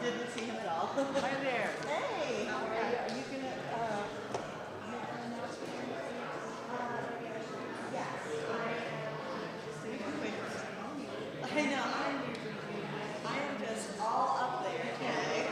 Didn't see him at all. Hi there. Hey, How are you? are you gonna, make an announcement? Yes. I know, I am just all up there today.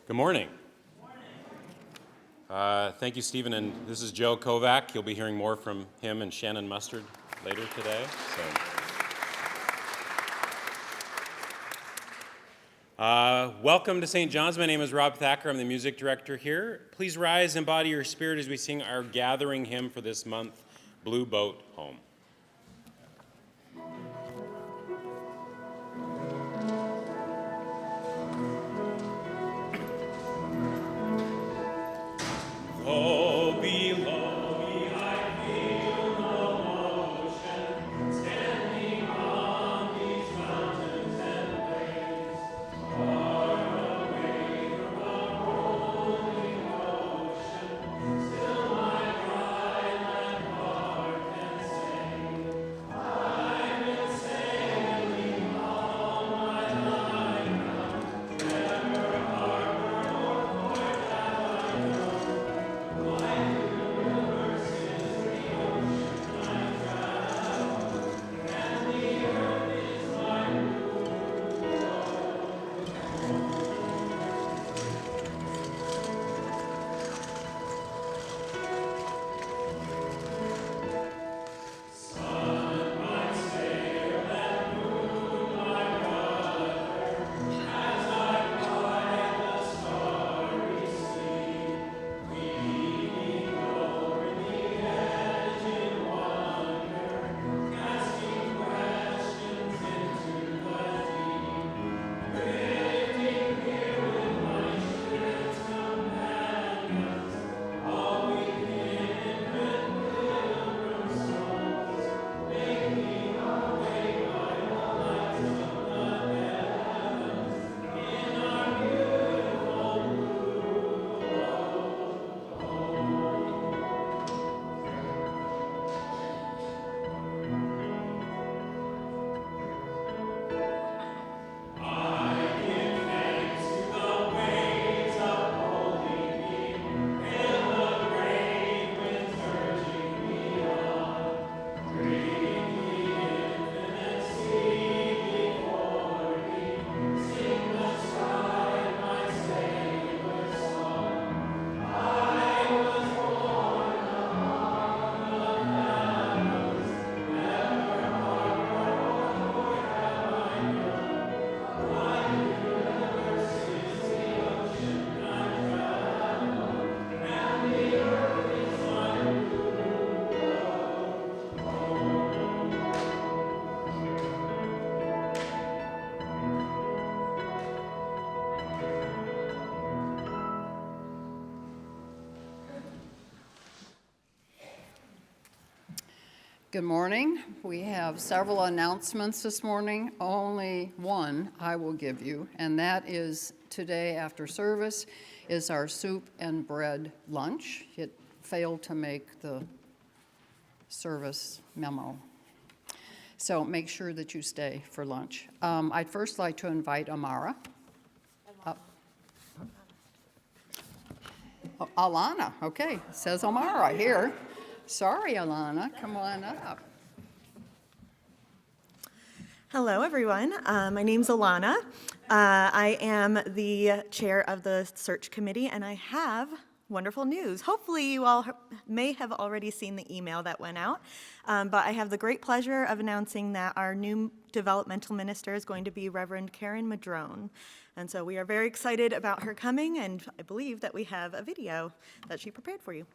Good morning. Thank you, Stephen. And this is Joe Kovac. You'll be hearing more from him and Shannon Mustard later today. Welcome to St. John's. My name is Rob Thacker. I'm the music director here. Please rise, embody your spirit as we sing our gathering hymn for this month, Blue Boat Home. Oh, below me I feel no motion, standing on these mountains and plains, far away from the rolling ocean, still my pride and heart can sing. I've been sailing all my life, never harbor or port have I known. Good morning. We have several announcements this morning. Only one I will give you, and that is today after service is our soup and bread lunch. It failed to make the service memo. So make sure that you stay for lunch. I'd first like to invite Amara up. Oh, Alana, okay, it says Amara here. Sorry, Alana, come on up. Hello, everyone. My name's Alana. I am the chair of the search committee, and I have wonderful news. Hopefully, you all may have already seen the email that went out, but I have the great pleasure of announcing that our new developmental minister is going to be Reverend Karen Madrone. And so we are very excited about her coming, and I believe that we have a video that she prepared for you.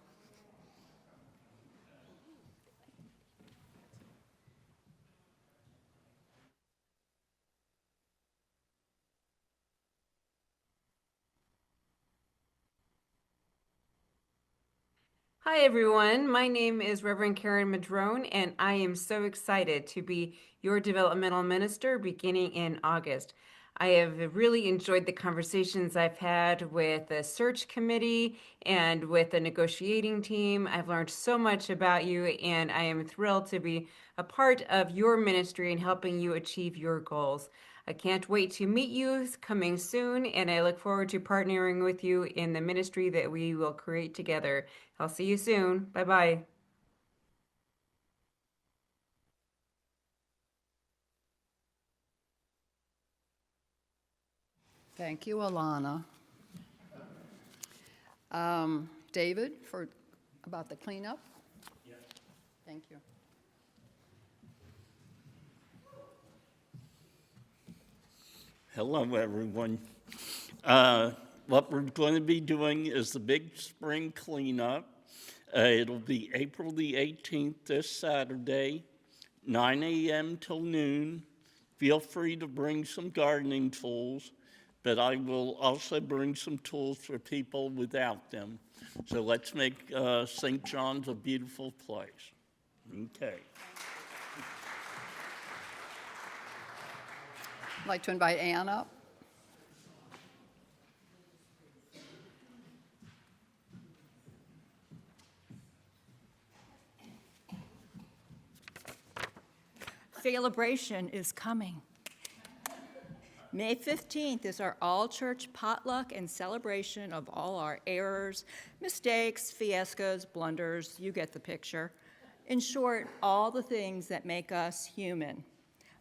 Hi, everyone. My name is Reverend Karen Madrone, and I am so excited to be your developmental minister beginning in August. I have really enjoyed the conversations I've had with the search committee and with the negotiating team. I've learned so much about you, and I am thrilled to be a part of your ministry and helping you achieve your goals. I can't wait to meet you coming soon, and I look forward to partnering with you in the ministry that we will create together. I'll see you soon. Bye-bye. Thank you, Alana. David, about the cleanup? Yeah. Thank you. Hello, everyone. What we're going to be doing is the big spring cleanup. It'll be April the 18th, this Saturday, 9 a.m. till noon. Feel free to bring some gardening tools, but I will also bring some tools for people without them. So let's make St. John's a beautiful place. Okay. I'd like to invite Ann up. Celebration is coming. May 15th is our all-church potluck and celebration of all our errors, mistakes, fiascos, blunders, you get the picture. In short, all the things that make us human.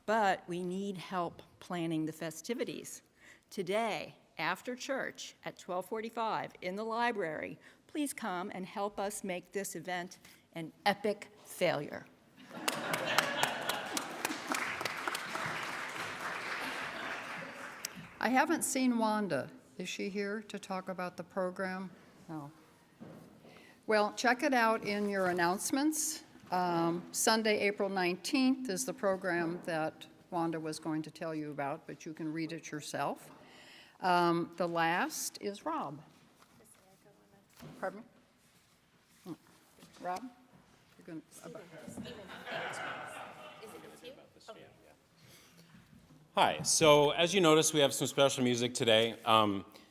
But we need help planning the festivities. Today, after church at 12:45 in the library, please come and help us make this event an epic failure. I haven't seen Wanda. Is she here to talk about the program? No. Well, check it out in your announcements. Sunday, April 19th is the program that Wanda was going to tell you about, but you can read it yourself. The last is Rob. Pardon me? Rob? You're going Hi. So as you notice, we have some special music today.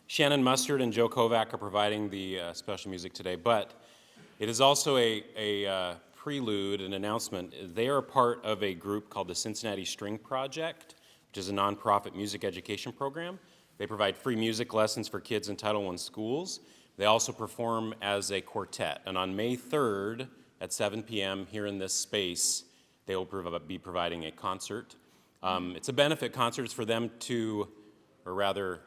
Shannon Mustard and Joe Kovac are providing the special music today, but it is also a prelude, an announcement. They are part of a group called the Cincinnati String Project, which is a nonprofit music education program. They provide free music lessons for kids in Title I schools. They also perform as a quartet, and on May 3rd at 7 p.m. here in this space, they will be providing a concert. It's a benefit concert. It's for them to, or rather,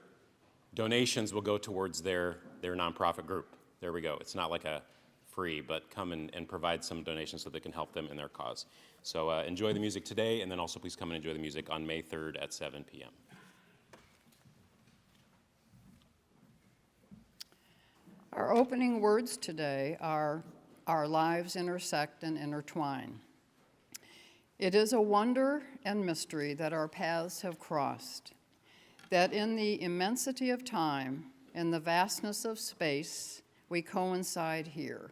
donations will go towards their nonprofit group. There we go. It's not like a free, but come and provide some donations so they can help them in their cause. So enjoy the music today, and then also please come and enjoy the music on May 3rd at 7 p.m. Our opening words today are, "Our lives intersect and intertwine." It is a wonder and mystery that our paths have crossed, that in the immensity of time, in the vastness of space, we coincide here.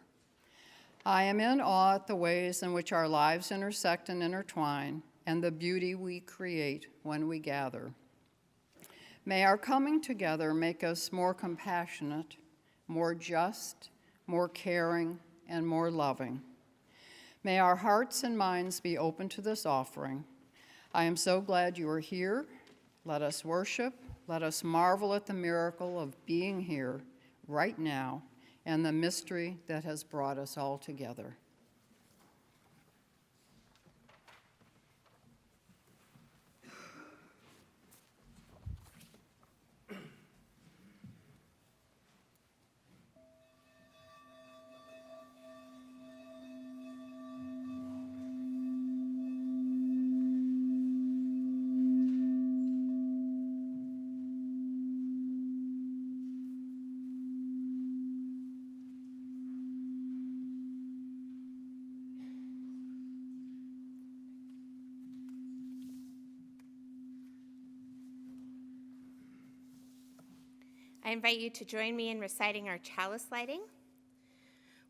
I am in awe at the ways in which our lives intersect and intertwine, and the beauty we create when we gather. May our coming together make us more compassionate, more just, more caring, and more loving. May our hearts and minds be open to this offering. I am so glad you are here. Let us worship. Let us marvel at the miracle of being here right now and the mystery that has brought us all together. I invite you to join me in reciting our chalice lighting.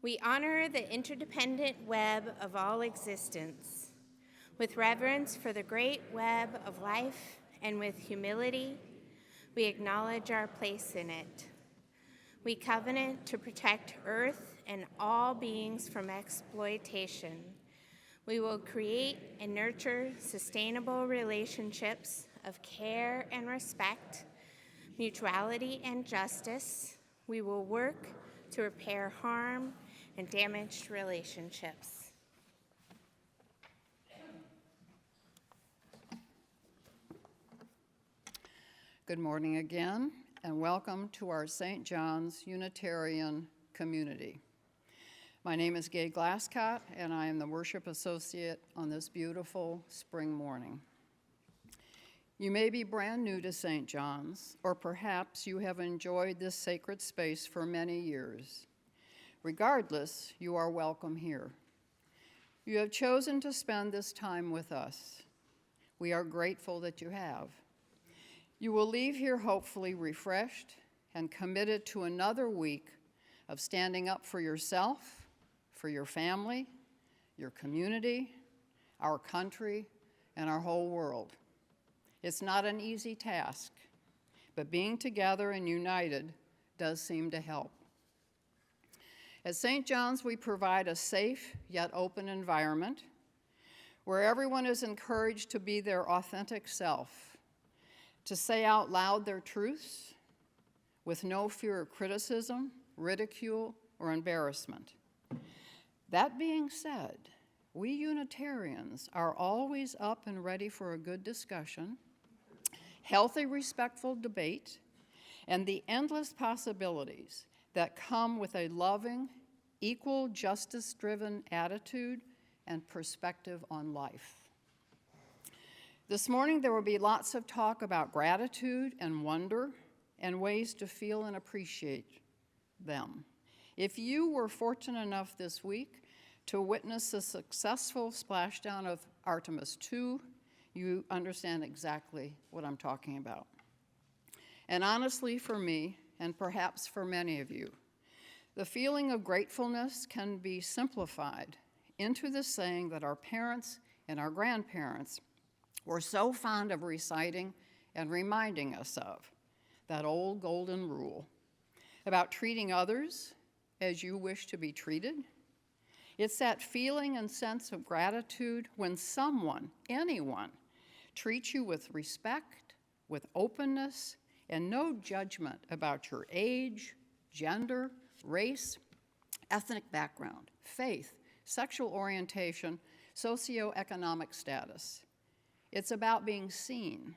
We honor the interdependent web of all existence. With reverence for the great web of life and with humility, we acknowledge our place in it. We covenant to protect Earth and all beings from exploitation. We will create and nurture sustainable relationships of care and respect, mutuality and justice. We will work to repair harm and damaged relationships. Good morning again. and welcome to our St. John's Unitarian community. My name is Gay Glasscott, and I am the worship associate on this beautiful spring morning. You may be brand new to St. John's, or perhaps you have enjoyed this sacred space for many years. Regardless, you are welcome here. You have chosen to spend this time with us. We are grateful that you have. You will leave here hopefully refreshed and committed to another week of standing up for yourself, for your family, your community, our country, and our whole world. It's not an easy task, but being together and united does seem to help. At St. John's, we provide a safe yet open environment where everyone is encouraged to be their authentic self, to say out loud their truths with no fear of criticism, ridicule, or embarrassment. That being said, we Unitarians are always up and ready for a good discussion, healthy, respectful debate, and the endless possibilities that come with a loving, equal, justice-driven attitude and perspective on life. This morning, there will be lots of talk about gratitude and wonder and ways to feel and appreciate them. If you were fortunate enough this week to witness the successful splashdown of Artemis II, you understand exactly what I'm talking about. And honestly, for me, and perhaps for many of you, the feeling of gratefulness can be simplified into the saying that our parents and our grandparents were so fond of reciting and reminding us of, that old golden rule about treating others as you wish to be treated. It's that feeling and sense of gratitude when someone, anyone, treats you with respect, with openness, and no judgment about your age, gender, race, ethnic background, faith, sexual orientation, socioeconomic status. It's about being seen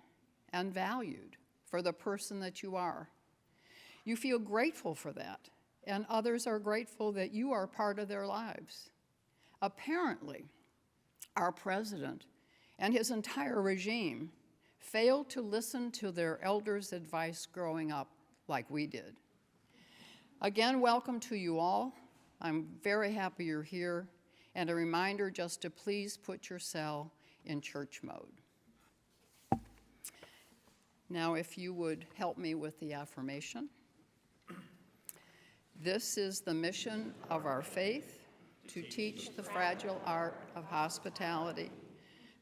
and valued for the person that you are. You feel grateful for that, and others are grateful that you are part of their lives. Apparently, our president and his entire regime failed to listen to their elders' advice growing up like we did. Again, welcome to you all. I'm very happy you're here, and a reminder just to please put your cell in church mode. Now, if you would help me with the affirmation. This is the mission of our faith, to teach the fragile art of hospitality,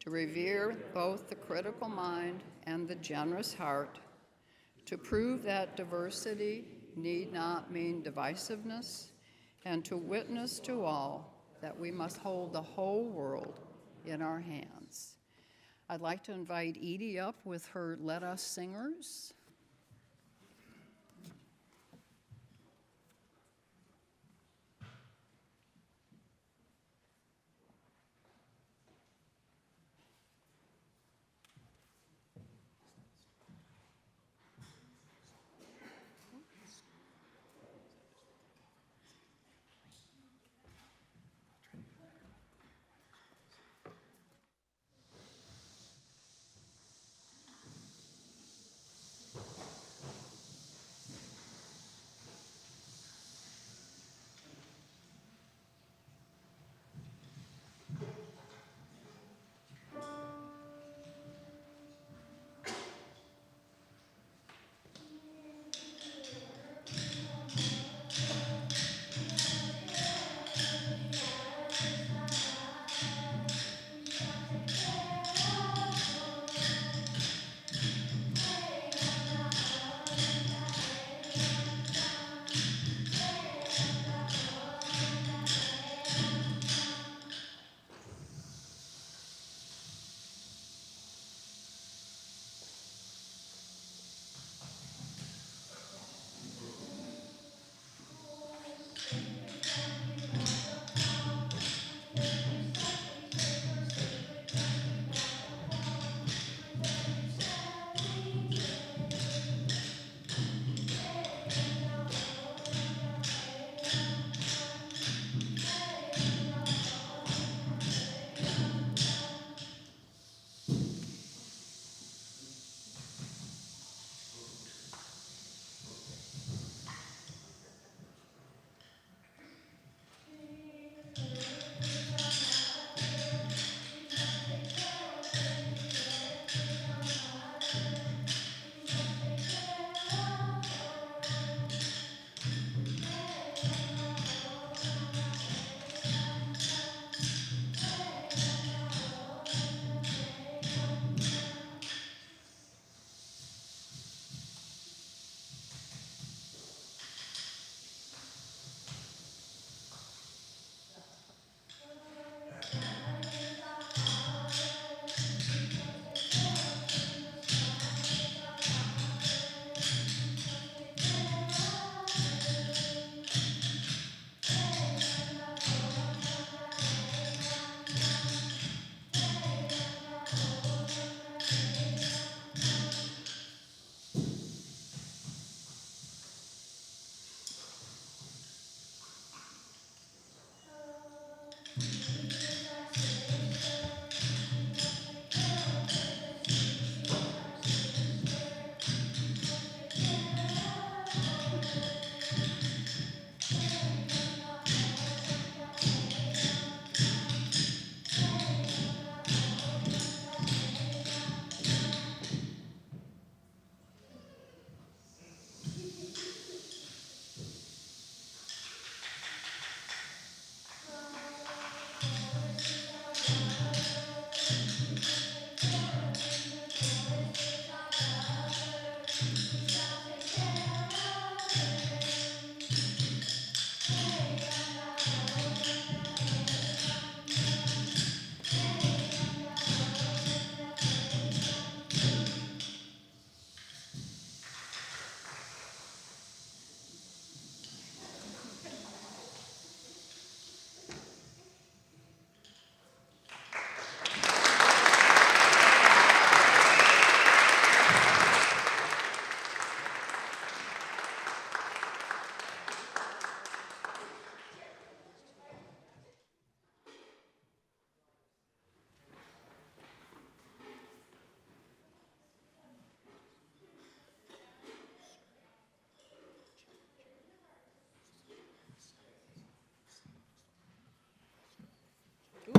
to revere both the critical mind and the generous heart, to prove that diversity need not mean divisiveness, and to witness to all that we must hold the whole world in our hands. I'd like to invite Edie up with her Let Us Singers.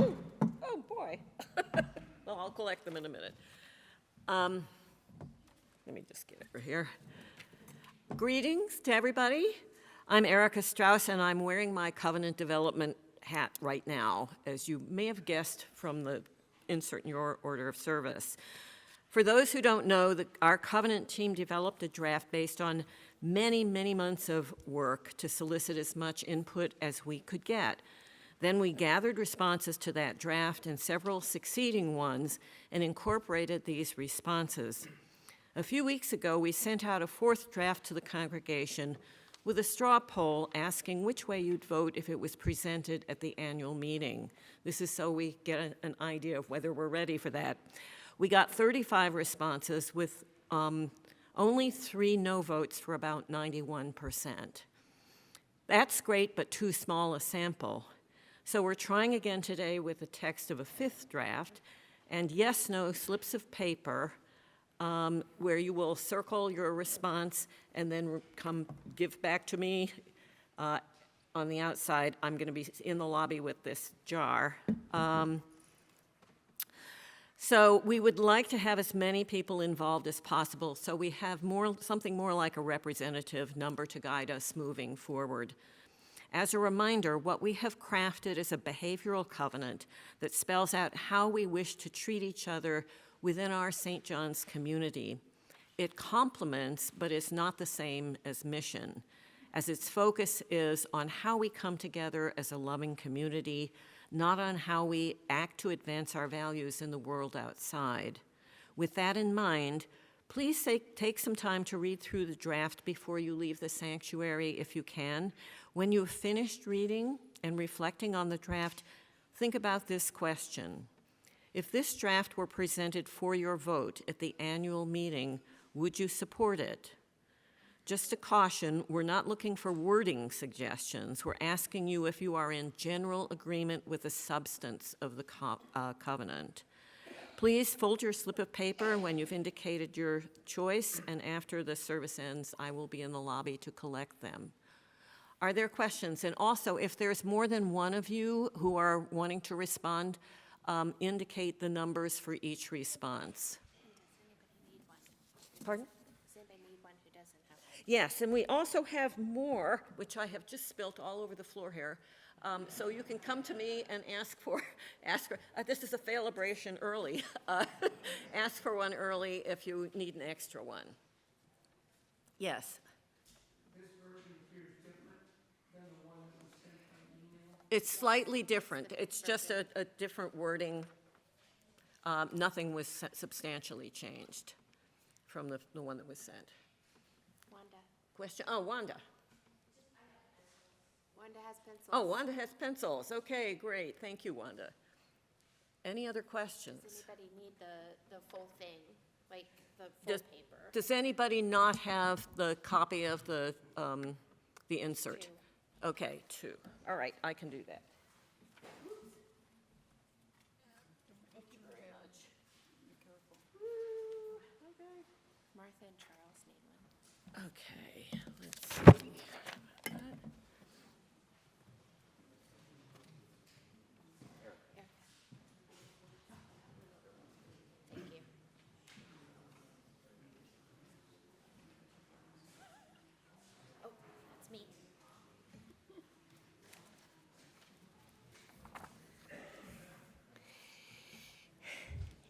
Ooh, oh, boy. Well, I'll collect them in a minute. Let me just get over here. Greetings to everybody. I'm Erica Strauss, and I'm wearing my Covenant Development hat right now, as you may have guessed from the insert in your order of service. For those who don't know, our Covenant team developed a draft based on many, many months of work to solicit as much input as we could get. Then we gathered responses to that draft and several succeeding ones and incorporated these responses. A few weeks ago, we sent out a fourth draft to the congregation with a straw poll asking which way you'd vote if it was presented at the annual meeting. This is so we get an idea of whether we're ready for that. We got 35 responses with only 3 no votes for about 91%. That's great, but too small a sample. So we're trying again today with the text of a 5th draft and yes/no slips of paper where you will circle your response and then come give back to me on the outside. I'm going to be in the lobby with this jar. So we would like to have as many people involved as possible so we have something more like a representative number to guide us moving forward. As a reminder, what we have crafted is a behavioral covenant that spells out how we wish to treat each other within our St. John's community. It complements, but is not the same as mission, as its focus is on how we come together as a loving community, not on how we act to advance our values in the world outside. With that in mind, please take some time to read through the draft before you leave the sanctuary if you can. When you've finished reading and reflecting on the draft, think about this question. If this draft were presented for your vote at the annual meeting, would you support it? Just a caution, we're not looking for wording suggestions. We're asking you if you are in general agreement with the substance of the covenant. Please fold your slip of paper when you've indicated your choice, and after the service ends, I will be in the lobby to collect them. Are there questions? And also, if there's more than one of you who are wanting to respond, indicate the numbers for each response. Pardon? Does anybody need one who doesn't have one? Yes, and we also have more, which I have just spilt all over the floor here. So you can come to me and ask for this is a failabration early. Ask for one early if you need an extra one. Yes? This version appears different than the one that was sent by email. It's slightly different. It's just a different wording. Nothing was substantially changed from the one that was sent. Wanda. Question? Oh, Wanda. Wanda has pencils. Oh, Wanda has pencils. Okay, great. Thank you, Wanda. Any other questions? Does anybody need the full thing, like the full paper? Does anybody not have the copy of the insert? 2. Okay, 2. All right, I can do that. Okay, let's see. Thank you. Oh, that's me.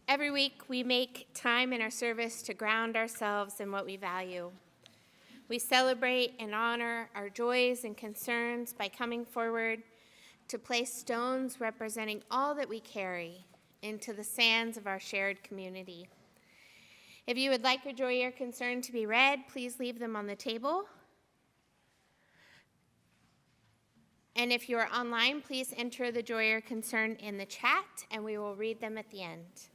Every week, we make time in our service to ground ourselves in what we value. We celebrate and honor our joys and concerns by coming forward to place stones representing all that we carry into the sands of our shared community. If you would like your joy or concern to be read, please leave them on the table. And if you are online, please enter the joy or concern in the chat, and we will read them at the end.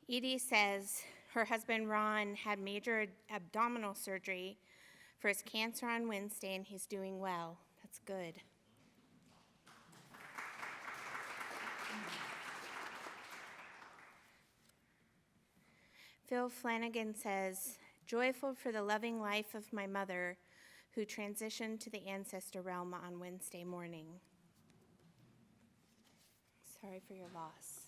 Edie says her husband Ron had major abdominal surgery for his cancer on Wednesday, and he's doing well. That's good. Phil Flanagan says, joyful for the loving life of my mother who transitioned to the ancestor realm on Wednesday morning. Sorry for your loss.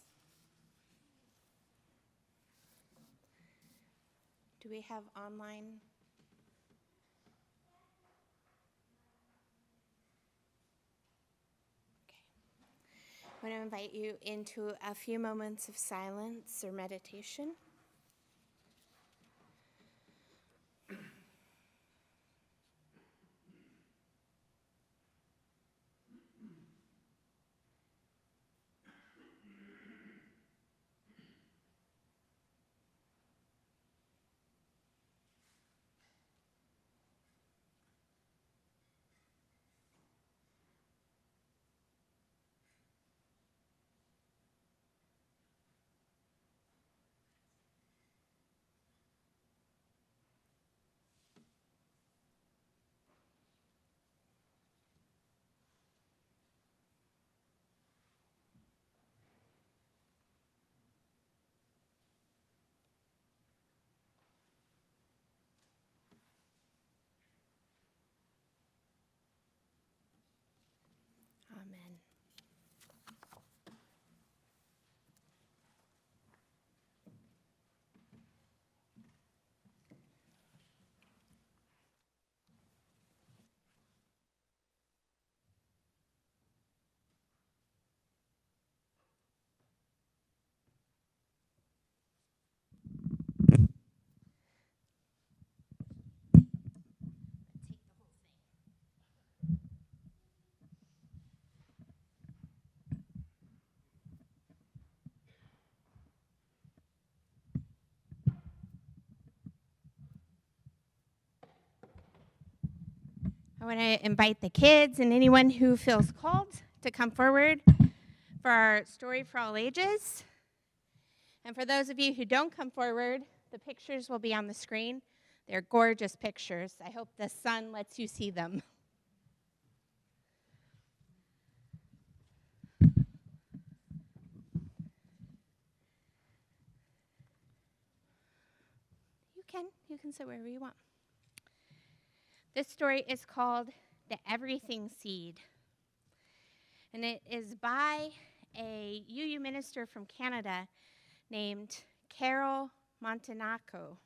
Do we have online? Okay. I want to invite you into a few moments of silence or meditation. Amen. I want to invite the kids and anyone who feels called to come forward for our story for all ages. And for those of you who don't come forward, the pictures will be on the screen. They're gorgeous pictures. I hope the sun lets you see them. You can sit wherever you want. This story is called The Everything Seed. And it is by a UU minister from Canada named Carol Montanaco.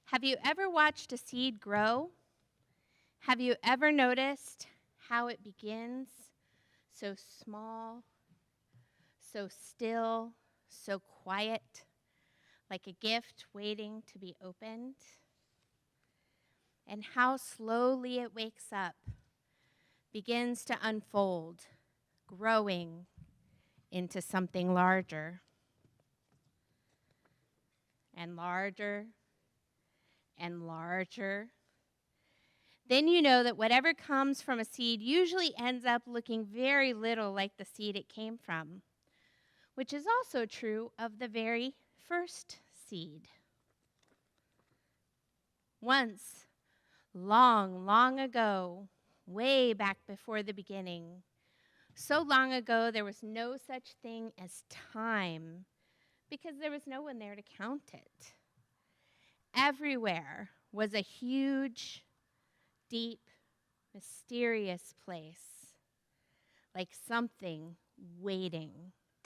Have you ever watched a seed grow? Have you ever noticed how it begins so small, so still, so quiet, like a gift waiting to be opened? And how slowly it wakes up, begins to unfold, growing into something larger and larger and larger. Then you know that whatever comes from a seed usually ends up looking very little like the seed it came from, which is also true of the very first seed. Once, long, long ago, way back before the beginning, so long ago there was no such thing as time because there was no one there to count it. Everywhere was a huge, deep, mysterious place, like something waiting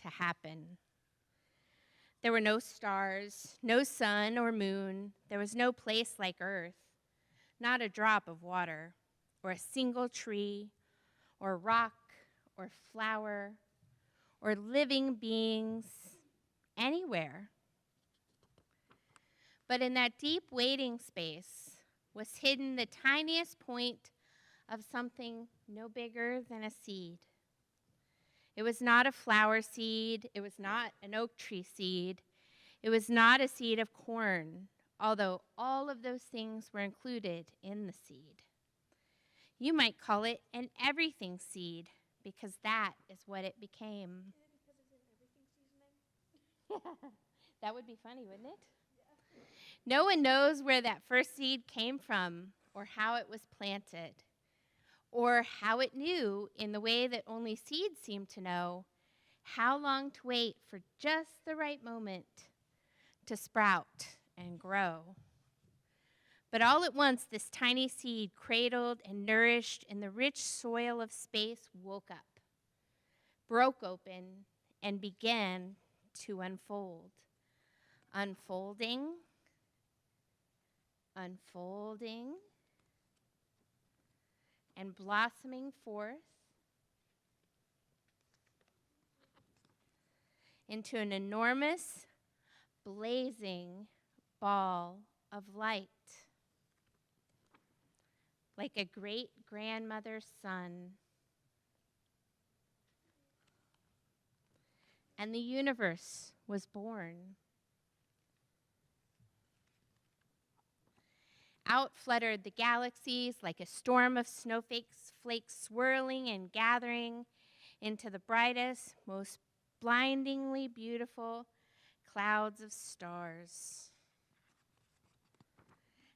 to happen. There were no stars, no sun or moon. There was no place like Earth, not a drop of water, or a single tree, or rock, or flower, or living beings anywhere. But in that deep waiting space was hidden the tiniest point of something no bigger than a seed. It was not a flower seed. It was not an oak tree seed. It was not a seed of corn, although all of those things were included in the seed. You might call it an everything seed, because that is what it became. That would be funny, wouldn't it? No one knows where that first seed came from, or how it was planted, or how it knew, in the way that only seeds seem to know, how long to wait for just the right moment to sprout and grow. But all at once, this tiny seed, cradled and nourished in the rich soil of space, woke up, broke open, and began to unfold. Unfolding, unfolding, and blossoming forth into an enormous, blazing ball of light, like a great-grandmother's sun. And the universe was born. Out fluttered the galaxies like a storm of snowflakes, swirling and gathering into the brightest, most blindingly beautiful clouds of stars.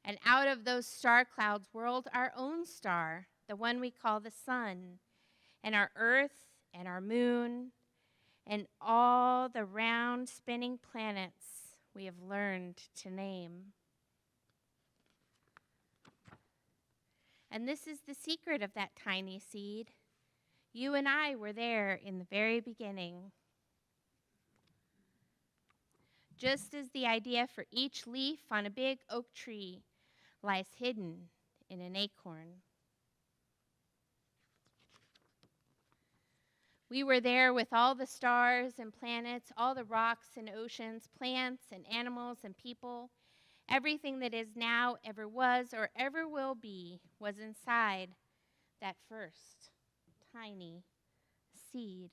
And out of those star clouds whirled our own star, the one we call the sun, and our earth and our moon, and all the round spinning planets we have learned to name. And this is the secret of that tiny seed. You and I were there in the very beginning. Just as the idea for each leaf on a big oak tree lies hidden in an acorn. We were there with all the stars and planets, all the rocks and oceans, plants and animals and people. Everything that is now, ever was, or ever will be was inside that first tiny seed.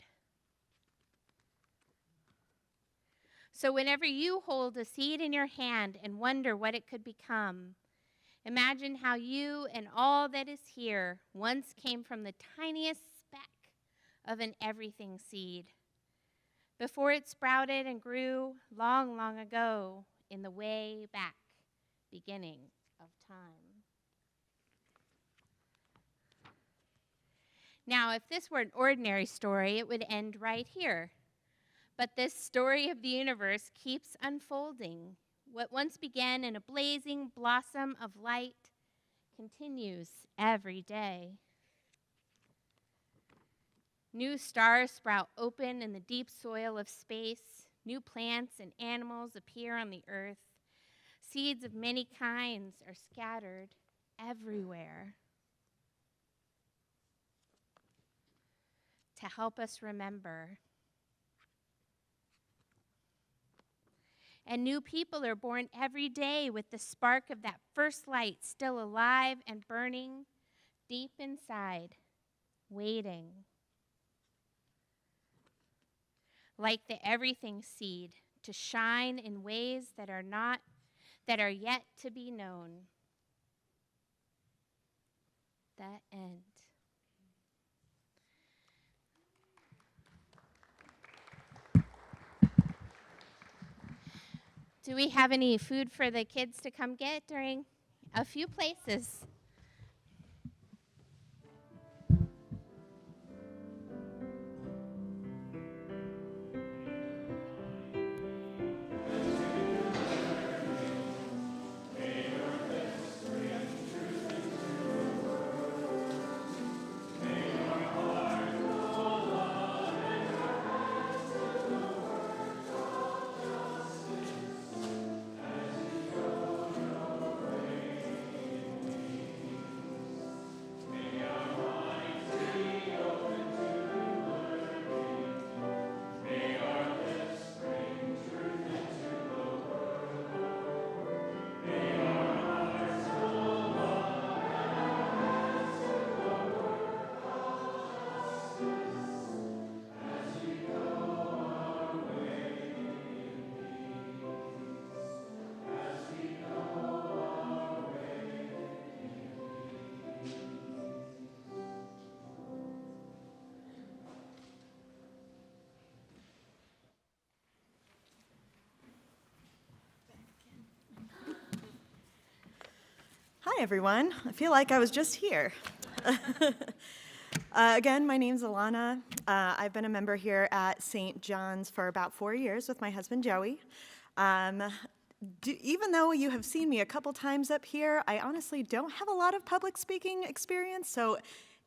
So whenever you hold a seed in your hand and wonder what it could become, imagine how you and all that is here once came from the tiniest speck of an everything seed, before it sprouted and grew long, long ago in the way back beginning of time. Now, if this were an ordinary story, it would end right here. But this story of the universe keeps unfolding. What once began in a blazing blossom of light continues every day. New stars sprout open in the deep soil of space. New plants and animals appear on the earth. Seeds of many kinds are scattered everywhere to help us remember. And new people are born every day with the spark of that first light still alive and burning deep inside, waiting. Like the everything seed, to shine in ways that are yet to be known. The end. Do we have any food for the kids to come get during a few places? Hi, everyone. I feel like I was just here. Again, my name's Alana. I've been a member here at St. John's for about 4 years with my husband, Joey. Even though you have seen me a couple times up here, I honestly don't have a lot of public speaking experience, so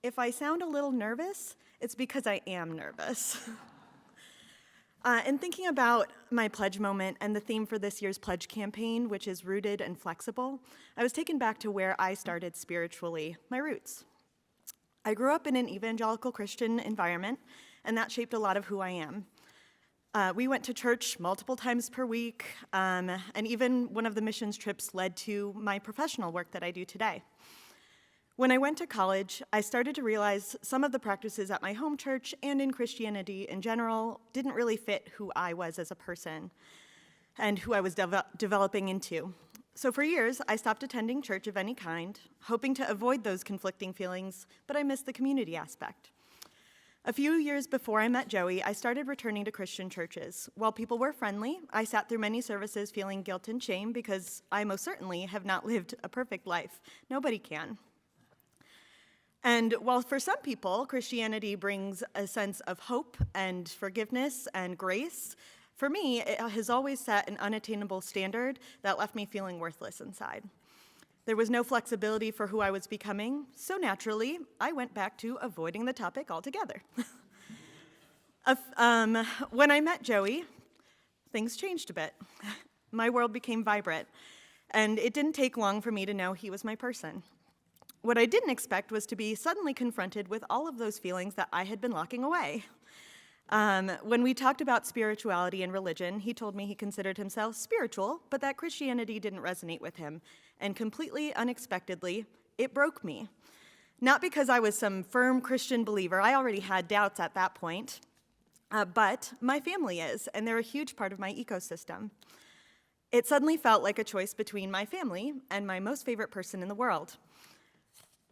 if I sound a little nervous, it's because I am nervous. In thinking about my pledge moment and the theme for this year's pledge campaign, which is rooted and flexible, I was taken back to where I started spiritually, my roots. I grew up in an evangelical Christian environment, and that shaped a lot of who I am. We went to church multiple times per week, and even one of the missions trips led to my professional work that I do today. When I went to college, I started to realize some of the practices at my home church and in Christianity in general didn't really fit who I was as a person and who I was developing into. So for years, I stopped attending church of any kind, hoping to avoid those conflicting feelings, but I missed the community aspect. A few years before I met Joey, I started returning to Christian churches. While people were friendly, I sat through many services feeling guilt and shame because I most certainly have not lived a perfect life. Nobody can. And while for some people, Christianity brings a sense of hope and forgiveness and grace, for me, it has always set an unattainable standard that left me feeling worthless inside. There was no flexibility for who I was becoming, so naturally, I went back to avoiding the topic altogether. When I met Joey, things changed a bit. My world became vibrant, and it didn't take long for me to know he was my person. What I didn't expect was to be suddenly confronted with all of those feelings that I had been locking away. When we talked about spirituality and religion, he told me he considered himself spiritual, but that Christianity didn't resonate with him. And completely unexpectedly, it broke me. Not because I was some firm Christian believer, I already had doubts at that point, but my family is, and they're a huge part of my ecosystem. It suddenly felt like a choice between my family and my most favorite person in the world.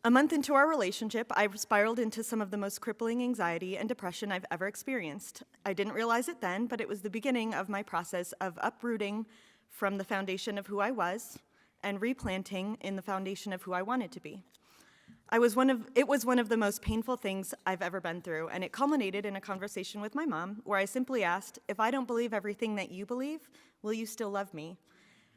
A month into our relationship, I spiraled into some of the most crippling anxiety and depression I've ever experienced. I didn't realize it then, but it was the beginning of my process of uprooting from the foundation of who I was and replanting in the foundation of who I wanted to be. It was one of the most painful things I've ever been through, and it culminated in a conversation with my mom where I simply asked, if I don't believe everything that you believe, will you still love me?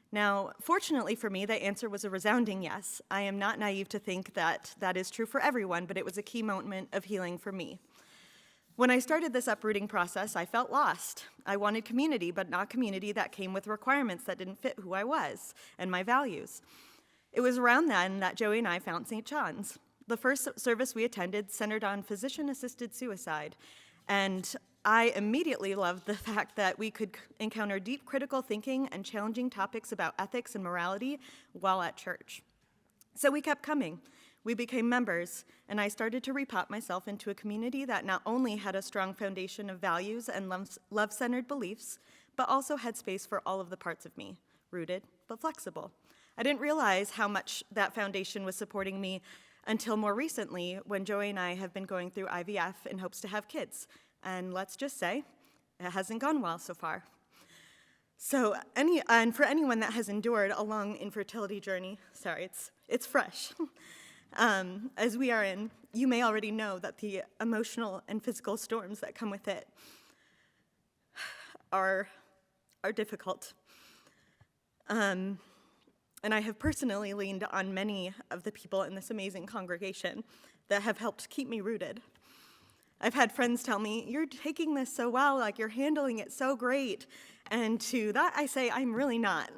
Now, fortunately for me, the answer was a resounding yes. I am not naive to think that that is true for everyone, but it was a key moment of healing for me. When I started this uprooting process, I felt lost. I wanted community, but not community that came with requirements that didn't fit who I was and my values. It was around then that Joey and I found St. John's. The first service we attended centered on physician-assisted suicide, and I immediately loved the fact that we could encounter deep critical thinking and challenging topics about ethics and morality while at church. So we kept coming. We became members, and I started to repot myself into a community that not only had a strong foundation of values and love-centered beliefs, but also had space for all of the parts of me, rooted but flexible. I didn't realize how much that foundation was supporting me until more recently, when Joey and I have been going through IVF in hopes to have kids. And let's just say, it hasn't gone well so far. So, and for anyone that has endured a long infertility journey, sorry, it's fresh, as we are in, you may already know that the emotional and physical storms that come with it are difficult. And I have personally leaned on many of the people in this amazing congregation that have helped keep me rooted. I've had friends tell me, you're taking this so well, like you're handling it so great. And to that I say, I'm really not.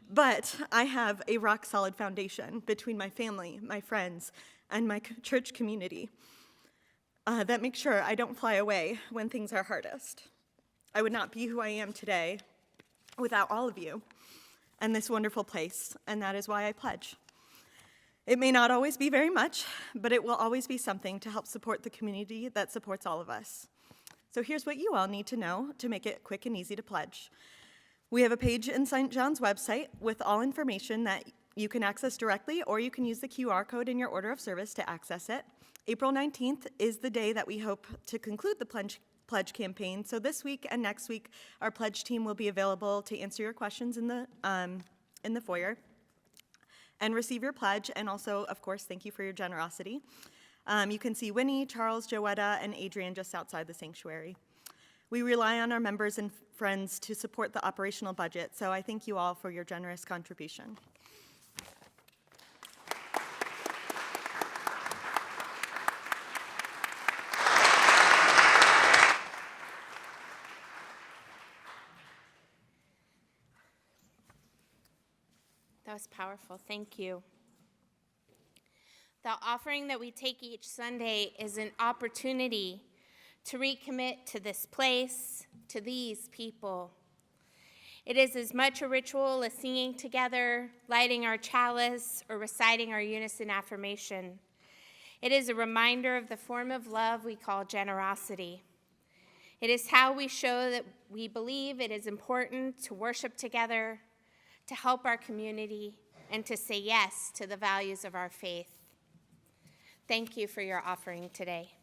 But I have a rock solid foundation between my family, my friends, and my church community that makes sure I don't fly away when things are hardest. I would not be who I am today without all of you and this wonderful place, and that is why I pledge. It may not always be very much, but it will always be something to help support the community that supports all of us. So here's what you all need to know to make it quick and easy to pledge. We have a page in St. John's website with all information that you can access directly, or you can use the QR code in your order of service to access it. April 19th is the day that we hope to conclude the pledge campaign. So this week and next week, our pledge team will be available to answer your questions in the foyer. and receive your pledge, and also, of course, thank you for your generosity. You can see Winnie, Charles, Joetta, and Adrian just outside the sanctuary. We rely on our members and friends to support the operational budget, so I thank you all for your generous contribution. That was powerful. Thank you. The offering that we take each Sunday is an opportunity to recommit to this place, to these people. It is as much a ritual as singing together, lighting our chalice, or reciting our unison affirmation. It is a reminder of the form of love we call generosity. It is how we show that we believe it is important to worship together, to help our community, and to say yes to the values of our faith. Thank you for your offering today.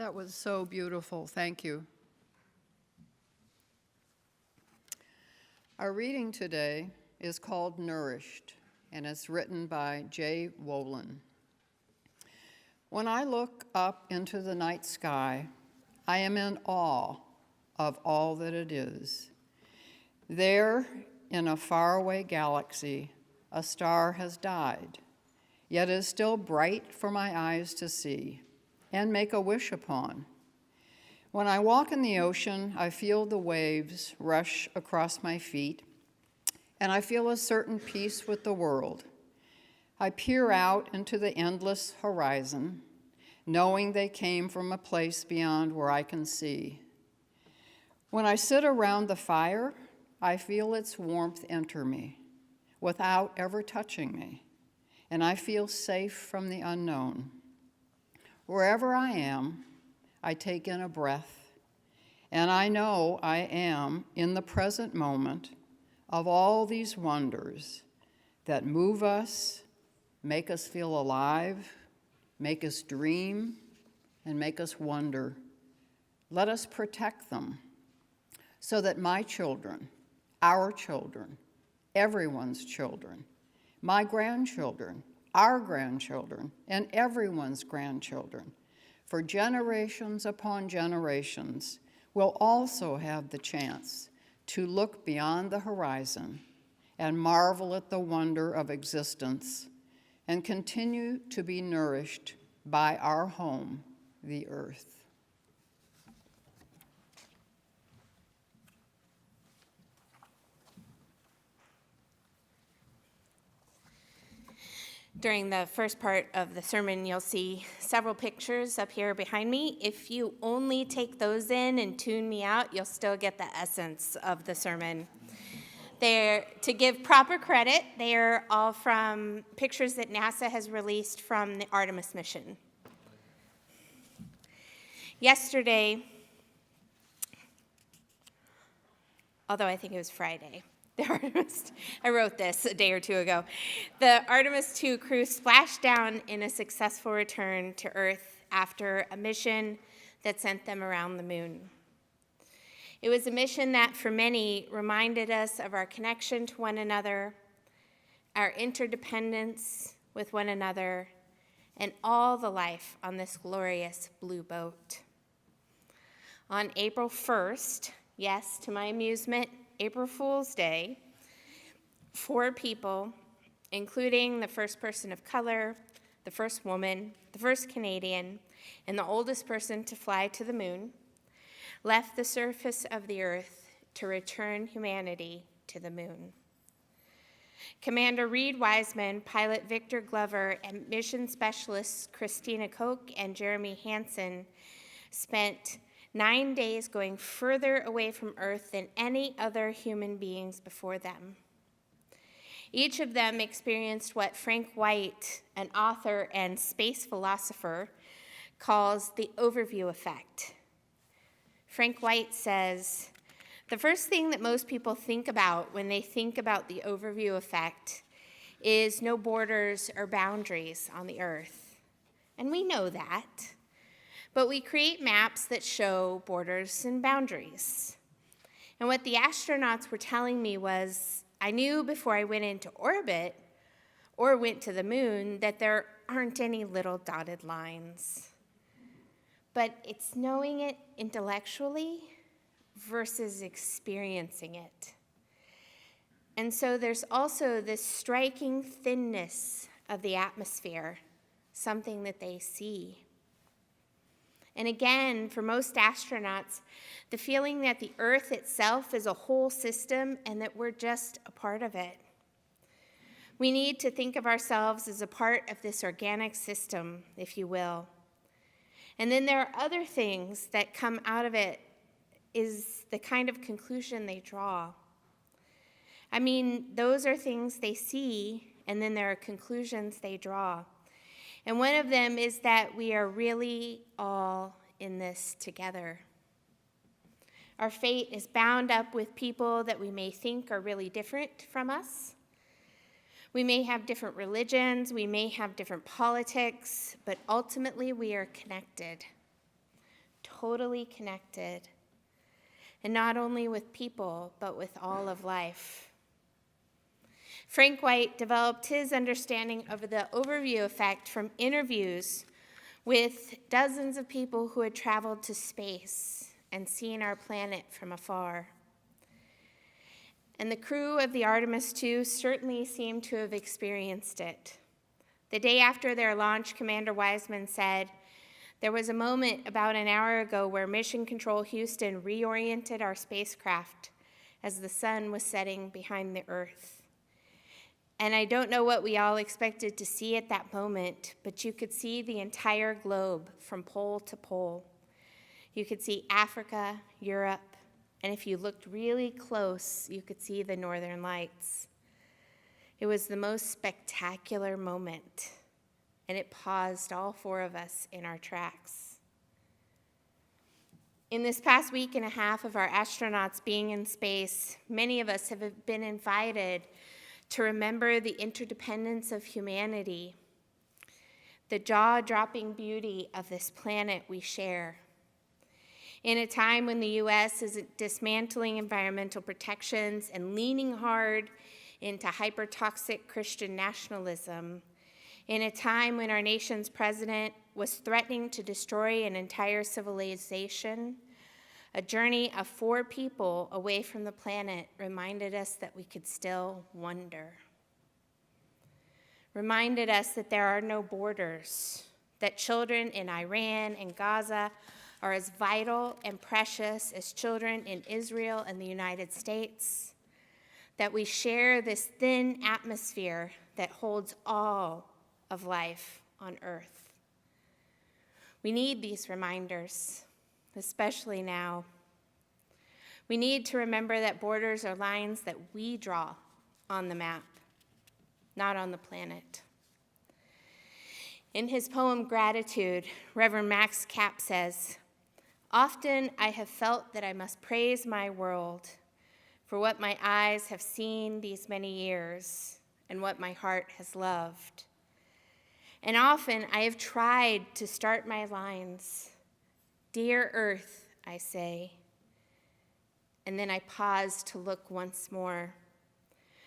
That was so beautiful. Thank you. Our reading today is called Nourished, and it's written by J. Wolin. When I look up into the night sky, I am in awe of all that it is. There, in a faraway galaxy, a star has died, yet is still bright for my eyes to see and make a wish upon. When I walk in the ocean, I feel the waves rush across my feet, and I feel a certain peace with the world. I peer out into the endless horizon, knowing they came from a place beyond where I can see. When I sit around the fire, I feel its warmth enter me without ever touching me, and I feel safe from the unknown. Wherever I am, I take in a breath, and I know I am in the present moment of all these wonders that move us, make us feel alive, make us dream, and make us wonder. Let us protect them so that my children, our children, everyone's children, my grandchildren, our grandchildren, and everyone's grandchildren, for generations upon generations, will also have the chance to look beyond the horizon and marvel at the wonder of existence and continue to be nourished by our home, the earth. During the first part of the sermon, you'll see several pictures up here behind me. If you only take those in and tune me out, you'll still get the essence of the sermon. To give proper credit, they're all from pictures that NASA has released from the Artemis mission. Yesterday, although I think it was Friday, I wrote this a day or two ago. The Artemis 2 crew splashed down in a successful return to Earth after a mission that sent them around the moon. It was a mission that, for many, reminded us of our connection to one another, our interdependence with one another, and all the life on this glorious blue boat. On April 1st, yes, to my amusement, April Fool's Day, 4 people, including the first person of color, the first woman, the first Canadian, and the oldest person to fly to the moon, left the surface of the earth to return humanity to the moon. Commander Reed Wiseman, pilot Victor Glover, and mission specialists Christina Koch and Jeremy Hansen spent 9 days going further away from Earth than any other human beings before them. Each of them experienced what Frank White, an author and space philosopher, calls the overview effect. Frank White says, the first thing that most people think about when they think about the overview effect is no borders or boundaries on the Earth. And we know that. But we create maps that show borders and boundaries. And what the astronauts were telling me was, I knew before I went into orbit or went to the moon that there aren't any little dotted lines. But it's knowing it intellectually versus experiencing it. And so there's also this striking thinness of the atmosphere, something that they see. And again, for most astronauts, the feeling that the Earth itself is a whole system and that we're just a part of it. We need to think of ourselves as a part of this organic system, if you will. And then there are other things that come out of it, is the kind of conclusion they draw. I mean, those are things they see, and then there are conclusions they draw. And one of them is that we are really all in this together. Our fate is bound up with people that we may think are really different from us. We may have different religions, we may have different politics, but ultimately we are connected. totally connected, and not only with people, but with all of life. Frank White developed his understanding of the overview effect from interviews with dozens of people who had traveled to space and seen our planet from afar. And the crew of the Artemis II certainly seemed to have experienced it. The day after their launch, Commander Wiseman said, "There was a moment about an hour ago where Mission Control Houston reoriented our spacecraft as the sun was setting behind the Earth. And I don't know what we all expected to see at that moment, but you could see the entire globe from pole to pole. You could see Africa, Europe, and if you looked really close, you could see the northern lights. It was the most spectacular moment, and it paused all four of us in our tracks." In this past week and a half of our astronauts being in space, many of us have been invited to remember the interdependence of humanity, the jaw-dropping beauty of this planet we share. In a time when the U.S. is dismantling environmental protections and leaning hard into hyper-toxic Christian nationalism, in a time when our nation's president was threatening to destroy an entire civilization, a journey of 4 people away from the planet reminded us that we could still wonder. Reminded us that there are no borders, that children in Iran and Gaza are as vital and precious as children in Israel and the United States, that we share this thin atmosphere that holds all of life on Earth. We need these reminders, especially now. We need to remember that borders are lines that we draw on the map, not on the planet. In his poem, Gratitude, Reverend Max Kapp says, "Often I have felt that I must praise my world for what my eyes have seen these many years and what my heart has loved. And often I have tried to start my lines, 'Dear Earth,' I say, and then I pause to look once more.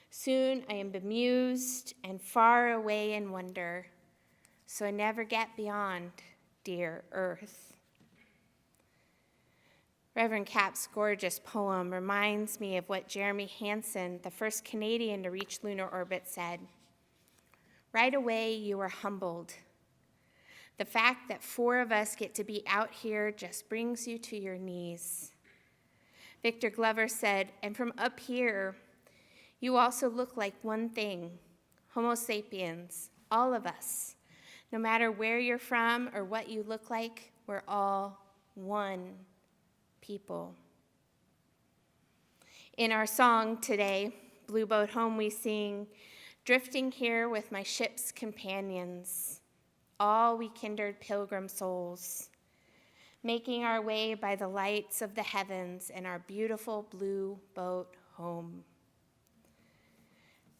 Soon I am bemused and far away in wonder, so I never get beyond 'Dear Earth.'" Reverend Kapp's gorgeous poem reminds me of what Jeremy Hansen, the first Canadian to reach lunar orbit, said. "Right away, you were humbled. The fact that 4 of us get to be out here just brings you to your knees." Victor Glover said, "And from up here, you also look like one thing, Homo sapiens, all of us. No matter where you're from or what you look like, we're all one people." In our song today, Blue Boat Home, we sing, "Drifting here with my ship's companions, all we kindred pilgrim souls, making our way by the lights of the heavens in our beautiful blue boat home."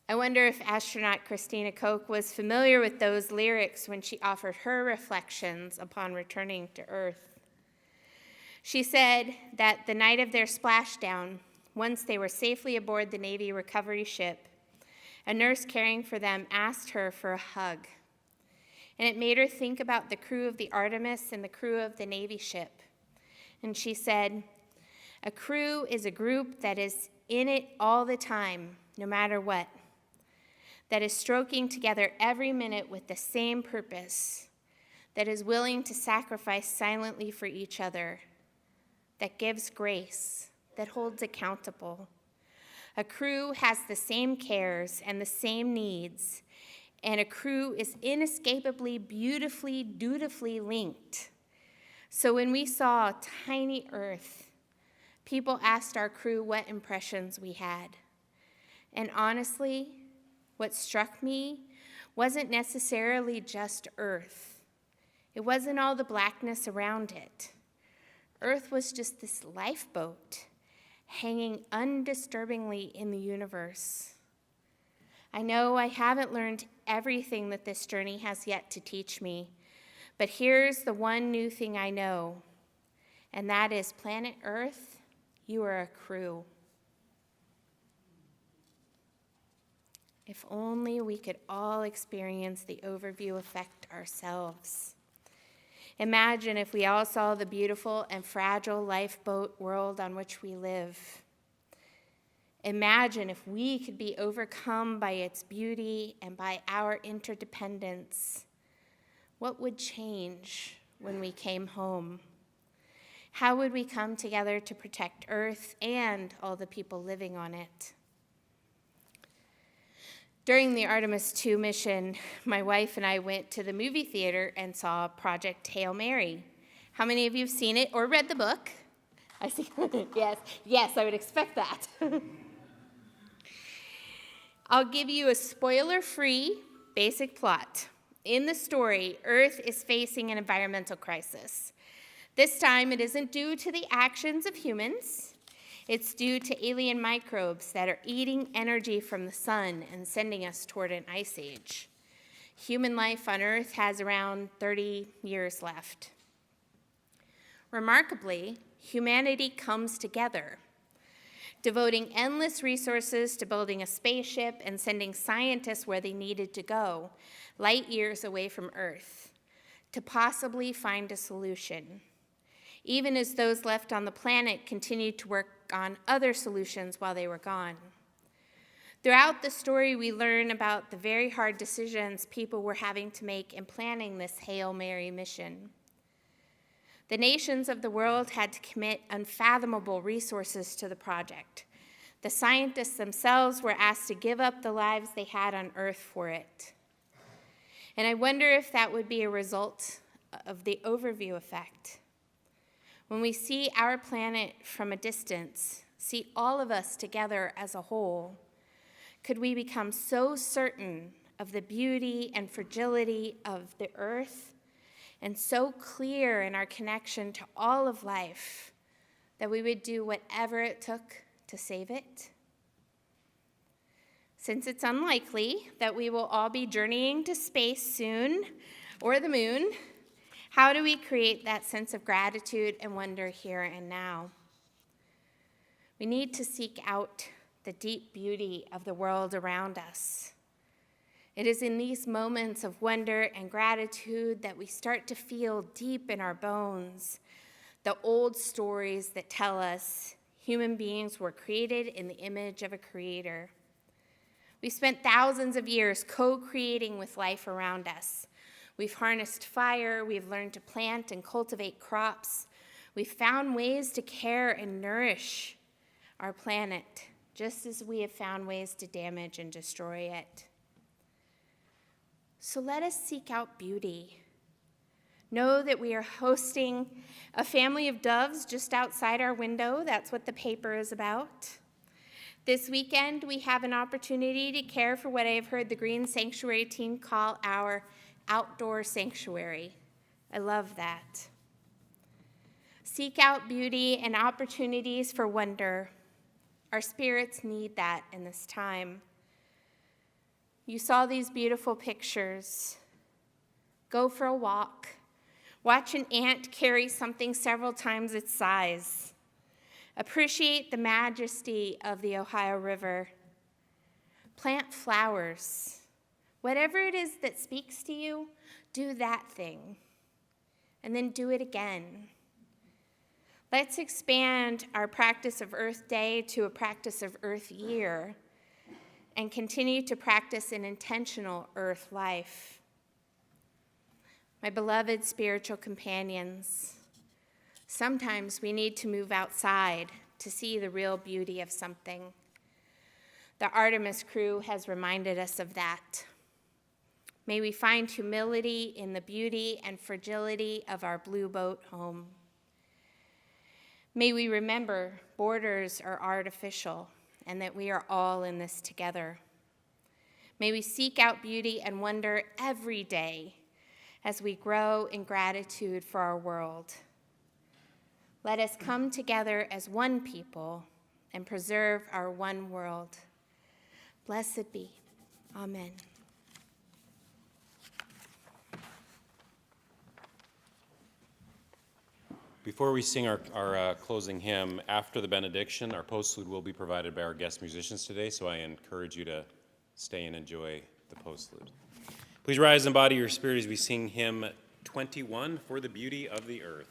I wonder if astronaut Christina Koch was familiar with those lyrics when she offered her reflections upon returning to Earth. She said that the night of their splashdown, once they were safely aboard the Navy recovery ship, a nurse caring for them asked her for a hug. And it made her think about the crew of the Artemis and the crew of the Navy ship. And she said, "A crew is a group that is in it all the time, no matter what, that is stroking together every minute with the same purpose, that is willing to sacrifice silently for each other, that gives grace, that holds accountable. A crew has the same cares and the same needs, and a crew is inescapably, beautifully, dutifully linked. So when we saw tiny Earth, people asked our crew what impressions we had. And honestly, what struck me wasn't necessarily just Earth. It wasn't all the blackness around it. Earth was just this lifeboat hanging undisturbingly in the universe. I know I haven't learned everything that this journey has yet to teach me, but here's the one new thing I know. and that is planet Earth, you are a crew. If only we could all experience the overview effect ourselves. Imagine if we all saw the beautiful and fragile lifeboat world on which we live. Imagine if we could be overcome by its beauty and by our interdependence. What would change when we came home? How would we come together to protect Earth and all the people living on it? During the Artemis II mission, my wife and I went to the movie theater and saw Project Hail Mary. How many of you have seen it or read the book? I see. Yes, I would expect that. I'll give you a spoiler-free basic plot. In the story, Earth is facing an environmental crisis. This time, it isn't due to the actions of humans. It's due to alien microbes that are eating energy from the sun and sending us toward an ice age. Human life on Earth has around 30 years left. Remarkably, humanity comes together, devoting endless resources to building a spaceship and sending scientists where they needed to go, light years away from Earth, to possibly find a solution, even as those left on the planet continued to work on other solutions while they were gone. Throughout the story, we learn about the very hard decisions people were having to make in planning this Hail Mary mission. The nations of the world had to commit unfathomable resources to the project. The scientists themselves were asked to give up the lives they had on Earth for it. And I wonder if that would be a result of the overview effect. When we see our planet from a distance, see all of us together as a whole, could we become so certain of the beauty and fragility of the Earth and so clear in our connection to all of life that we would do whatever it took to save it? Since it's unlikely that we will all be journeying to space soon, or the moon, how do we create that sense of gratitude and wonder here and now? We need to seek out the deep beauty of the world around us. It is in these moments of wonder and gratitude that we start to feel deep in our bones the old stories that tell us human beings were created in the image of a creator. We spent thousands of years co-creating with life around us. We've harnessed fire, we've learned to plant and cultivate crops. We've found ways to care and nourish our planet, just as we have found ways to damage and destroy it. So let us seek out beauty. Know that we are hosting a family of doves just outside our window. That's what the paper is about. This weekend, we have an opportunity to care for what I have heard the Green Sanctuary team call our outdoor sanctuary. I love that. Seek out beauty and opportunities for wonder. Our spirits need that in this time. You saw these beautiful pictures. Go for a walk. Watch an ant carry something several times its size. Appreciate the majesty of the Ohio River. Plant flowers. Whatever it is that speaks to you, do that thing. And then do it again. Let's expand our practice of Earth Day to a practice of Earth Year and continue to practice an intentional Earth life. My beloved spiritual companions, sometimes we need to move outside to see the real beauty of something. The Artemis crew has reminded us of that. May we find humility in the beauty and fragility of our blue boat home. May we remember borders are artificial and that we are all in this together. May we seek out beauty and wonder every day as we grow in gratitude for our world. Let us come together as one people and preserve our one world. Blessed be. Amen. Before we sing our closing hymn, after the benediction, our postlude will be provided by our guest musicians today, so I encourage you to stay and enjoy the postlude. Please rise and embody your spirit as we sing hymn 21, For the Beauty of the Earth.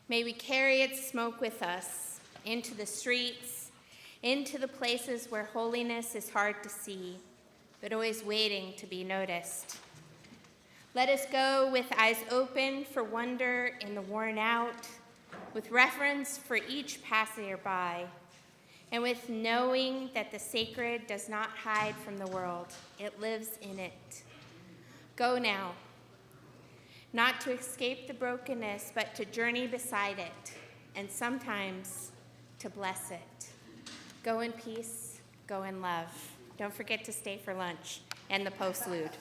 May we carry its smoke with us into the streets, into the places where holiness is hard to see, but always waiting to be noticed. Let us go with eyes open for wonder in the worn out, with reverence for each passerby, and with knowing that the sacred does not hide from the world, it lives in it. Go now, not to escape the brokenness, but to journey beside it, and sometimes to bless it. Go in peace, go in love. Don't forget to stay for lunch and the postlude.